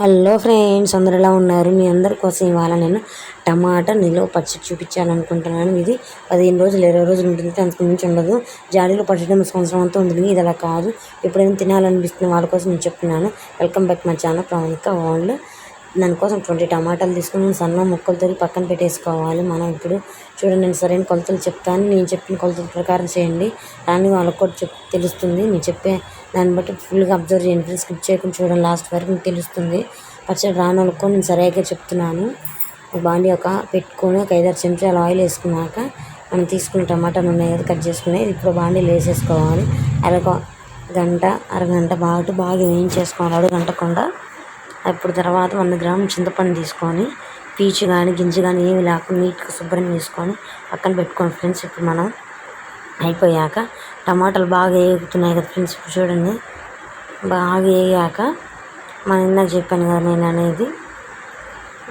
Hello friends, అందరు ఎలా ఉన్నారు? మీ అందరి కోసం ఇవాళ నేను టమాటా నిలువ పచ్చడి చూపించాలనుకుంటున్నాను. ఇది 15 రోజులు 20 రోజులు ఉంటుంది, అంతకు మించి ఉండదు. జాడీలో పచ్చడి సంవత్సరం అంతా ఉంటుంది. ఇది అలా కాదు, ఎప్పుడైనా తినాలనిపిస్తుంది వాళ్ళ కోసం నేను చెప్తున్నాను. Welcome back my channel Pravalika world. దానికోసం 20 టమాటాలు తీసుకుని నేను సన్న ముక్కలతో పక్కన పెట్టేసుకోవాలి. మనం ఇప్పుడు చూడండి, నేను సరైన కొలతలు చెప్తాను, నేను చెప్పిన కొలతల ప్రకారం చేయండి. దాన్ని వాళ్ళకు కూడా తెలుస్తుంది. నేను చెప్పే దాన్ని బట్టి ఫుల్గా అబ్జర్వ్ చేయండి, స్కిప్ చేయకుండా చూడండి, లాస్ట్ వరకు మీకు తెలుస్తుంది. పచ్చడి రాని వాళ్ళకు నేను సరిగ్గా చెప్తున్నాను. బాండి పెట్టుకొని ఒక 5-6 చెంచాలు ఆయిల్ వేసుకున్నాక మనం తీసుకున్న టమాటాలు ఉన్నాయి కదా కట్ చేసుకున్నాయి, ఇప్పుడు బాండీలు వేసేసుకోవాలి. అరగంట బాగా వేయించేసుకోవాలి, అడుగంటకుండా. అప్పుడు తర్వాత 100 గ్రాముల చింతపండు తీసుకొని పీచు కానీ గింజ కానీ ఏమి లేకుండా నీట్గా శుభ్రం చేసుకొని పక్కన పెట్టుకోండి ఫ్రెండ్స్. ఇప్పుడు మనం అయిపోయాక టమాటాలు బాగా వేగుతున్నాయి కదా ఫ్రెండ్స్, ఇప్పుడు చూడండి, బాగా వేగాక మనం ఇందాక చెప్పాను కదా నేను అనేది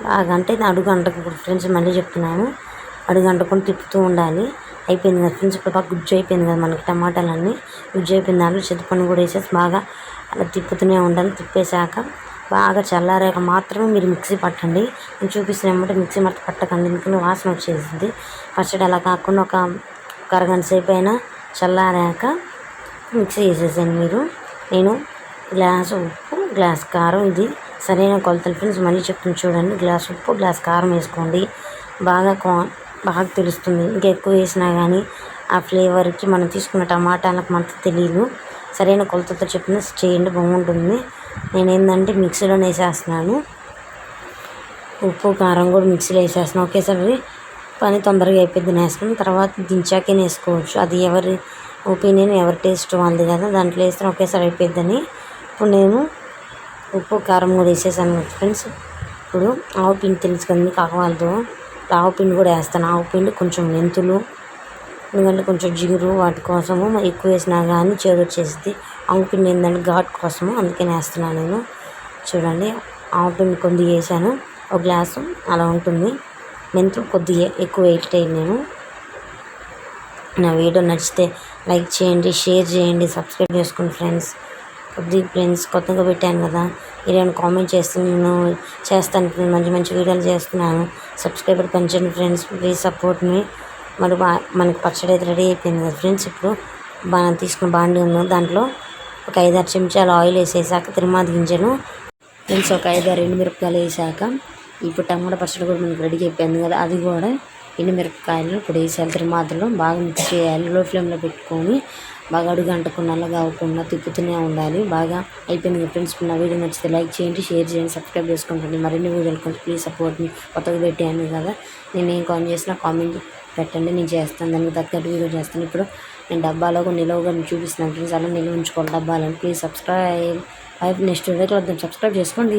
బాగా అంటే అడుగు అంటకూడదు ఫ్రెండ్స్. మళ్ళీ చెప్తున్నాను, అడుగు అంటకుండా తిప్పుతూ ఉండాలి. అయిపోయింది కదా ఫ్రెండ్స్, ఇప్పుడు బాగా గుజ్జు అయిపోయింది కదా మనకి టమాటాలన్నీ. గుజ్జు అయిపోయిన దాంట్లో చింతపండు కూడా వేసేసి బాగా అలా తిప్పుతూనే ఉండాలి. తిప్పేశాక బాగా చల్లారాక మాత్రమే మీరు మిక్సీ పట్టండి. నేను చూపిస్తున్నమాట మిక్సీ పట్టకండి, ఎందుకంటే వాసన వచ్చేసింది. పచ్చడి అలా కాకుండా ఒక అరగంట సేపు అయినా చల్లారాక మిక్సీ వేసేసాను మీరు. నేను గ్లాసు ఉప్పు, గ్లాస్ కారం, ఇది సరైన కొలతలు ఫ్రెండ్స్. మళ్ళీ చెప్తాను చూడండి, గ్లాస్ ఉప్పు, గ్లాస్ కారం వేసుకోండి. బాగా తెలుస్తుంది. ఇంకా ఎక్కువ వేసినా కానీ ఆ ఫ్లేవర్కి మనం తీసుకున్న టమాటాలకు మనకు తెలియదు. సరైన కొలతలతో చెప్పిన చేయండి, బాగుంటుంది. నేనేంటంటే మిక్సీలో వేసేస్తున్నాను, ఉప్పు కారం కూడా మిక్సీలో వేసేస్తున్నాను. ఒకేసారి పని తొందరగా అయిపోద్ది వేసుకుని తర్వాత దించాకే వేసుకోవచ్చు. అది ఎవరి ఒపీనియన్, ఎవరి టేస్ట్ వాళ్ళది కదా. దాంట్లో వేస్తే ఒకేసారి అయిపోద్దని ఇప్పుడు నేను ఉప్పు కారం కూడా వేసేసాను ఫ్రెండ్స్. ఇప్పుడు ఆవు పిండి తెలుసు కదా మీకు, ఆవాలతో ఆవు పిండి కూడా వేస్తాను. ఆవు పిండి, కొంచెం మెంతులు, ఎందుకంటే కొంచెం జిగురు వాటి కోసము. ఎక్కువ వేసినా కానీ చేదు వచ్చేసింది. ఆవు పిండి ఏంటంటే ఘాటు కోసము, అందుకని వేస్తున్నాను నేను. చూడండి, ఆవు పిండి కొద్దిగా వేసాను, ఒక గ్లాసు అలా ఉంటుంది. మెంతులు కొద్దిగా ఎక్కువ వేయట్లేదు నేను. నా వీడియో నచ్చితే లైక్ చేయండి, షేర్ చేయండి, సబ్స్క్రైబ్ చేసుకోండి ఫ్రెండ్స్. ఫ్రెండ్స్ కొత్తగా పెట్టాను కదా, మీరేమైనా కామెంట్ చేస్తే నేను చేస్తాను. మంచి మంచి వీడియోలు చేస్తున్నాను. సబ్స్క్రైబర్ పెంచండి ఫ్రెండ్స్, ప్లీజ్ సపోర్ట్ మీ. మరి మనకి పచ్చడి అయితే రెడీ అయిపోయింది కదా ఫ్రెండ్స్. ఇప్పుడు మనం తీసుకున్న బాండి ఉంది, దాంట్లో ఒక 5-6 చెంచాలు ఆయిల్ వేసేసాక తిరుమాత గింజలు ఫ్రెండ్స్, ఒక 5-6 ఎండుమిరపకాయలు వేసాక ఇప్పుడు టమాటా పచ్చడి కూడా మనకి రెడీ అయిపోయింది కదా, అది కూడా ఎండుమిరపకాయలు ఇప్పుడు వేసేయాలి. తిరుమాతలో బాగా మిక్స్ చేయాలి, లో ఫ్లేమ్లో పెట్టుకొని బాగా అడుగు అంటకుండా నల్లగా అవ్వకుండా తిప్పుతూనే ఉండాలి. బాగా అయిపోయింది కదా ఫ్రెండ్స్. నా వీడియో నచ్చితే లైక్ చేయండి, షేర్ చేయండి, సబ్స్క్రైబ్ చేసుకుంటుంది. మరిన్ని వీడియోలు కొంచెం ప్లీజ్ సపోర్ట్ మీ. కొత్తగా పెట్టాను కదా, నేను ఏం కాల్ చేసినా కామెంట్ పెట్టండి, నేను చేస్తాను. దానికి తగ్గట్టు వీడియో చేస్తాను. ఇప్పుడు నేను డబ్బాలో నిలువగా చూపిస్తున్నాను ఫ్రెండ్స్, అలా నిలువ ఉంచుకోవాలి డబ్బాలను. Please subscribe. నెక్స్ట్ వీడియోకి వద్దాం, సబ్స్క్రైబ్ చేసుకోండి.